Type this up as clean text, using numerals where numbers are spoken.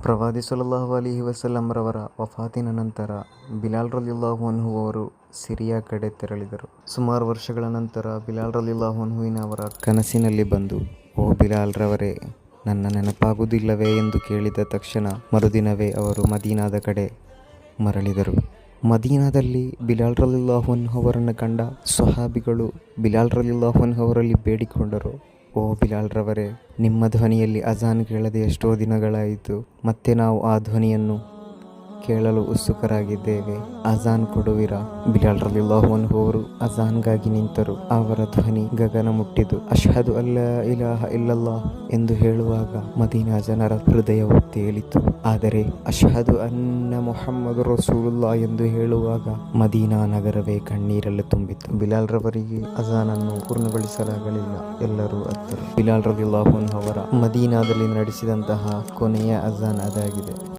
ಪ್ರವಾದಿ ಸಲ್ಲಲ್ಲಾಹು ಅಲೈಹಿ ವಸಲ್ಲಂ ರವರ ವಫಾತಿನ ನಂತರ ಬಿಲಾಲ್ ರಲಿಯಲ್ಲಾಹು ಅನ್ಹು ಅವರು ಸಿರಿಯಾ ಕಡೆ ತೆರಳಿದರು. ಸುಮಾರು ವರ್ಷಗಳ ನಂತರ ಬಿಲಾಲ್ ರಲಿಯಲ್ಲಾಹು ಅನ್ಹುವಿನವರ ಕನಸಿನಲ್ಲಿ ಬಂದು, ಓ ಬಿಲಾಲ್ ರವರೇ, ನನ್ನ ನೆನಪಾಗುವುದಿಲ್ಲವೇ ಎಂದು ಕೇಳಿದ ತಕ್ಷಣ ಮರುದಿನವೇ ಅವರು ಮದೀನಾದ ಕಡೆ ಮರಳಿದರು. ಮದೀನಾದಲ್ಲಿ ಬಿಲಾಲ್ ರಲಿಯಲ್ಲಾಹು ಅನ್ಹು ಅವರನ್ನು ಕಂಡ ಸ್ವಹಾಬಿಗಳು ಬಿಲಾಲ್ ರಲಿಯಲ್ಲಾಹು ಅನ್ಹು ಅವರಲ್ಲಿ ಬೇಡಿಕೊಂಡರು, ಓ ಬಿಲಾಲ್ ರವರೇ, ನಿಮ್ಮ ಧ್ವನಿಯಲ್ಲಿ ಅಜಾನ್ ಕೇಳದೆ ಎಷ್ಟೋ ದಿನಗಳಾಯಿತು. ಮತ್ತೆ ನಾವು ಆ ಧ್ವನಿಯನ್ನು ಕೇಳಲು ಉತ್ಸುಕರಾಗಿದ್ದೇವೆ. ಅಜಾನ್ ಕೊಡುವಿರಾ? ಬಿಲಾಲ್ ರಲಿಯಲ್ಲಾಹು ಅನ್ಹು ಅವರು ಅಜಾನ್ಗಾಗಿ ನಿಂತರು. ಅವರ ಧ್ವನಿ ಗಗನ ಮುಟ್ಟಿತು. ಅಶ್ಹದು ಅಲ್ಲಾ ಇಲಾಹ ಇಲ್ಲಲ್ಲಾಹ್ ಎಂದು ಹೇಳುವಾಗ ಮದೀನಾ ಜನರ ಹೃದಯವು ತೇಲಿತು. ಆದರೆ ಅಶ್ಹದು ಅನ್ನ ಮುಹಮ್ಮದ್ ರಸೂಲುಲ್ಲಾಹ್ ಎಂದು ಹೇಳುವಾಗ ಮದೀನಾ ನಗರವೇ ಕಣ್ಣೀರಲ್ಲಿ ತುಂಬಿತು. ಬಿಲಾಲ್ ರವರಿಗೆ ಅಜಾನನ್ನು ಪೂರ್ಣಗೊಳಿಸಲಾಗಲಿಲ್ಲ. ಎಲ್ಲರೂ ಅತ್ತರು. ಬಿಲಾಲ್ ರಲಿಯಲ್ಲಾಹು ಅನ್ಹು ಅವರ ಮದೀನಾದಲ್ಲಿ ನಡೆಸಿದಂತಹ ಕೊನೆಯ ಅಜಾನ್ ಅದಾಗಿದೆ.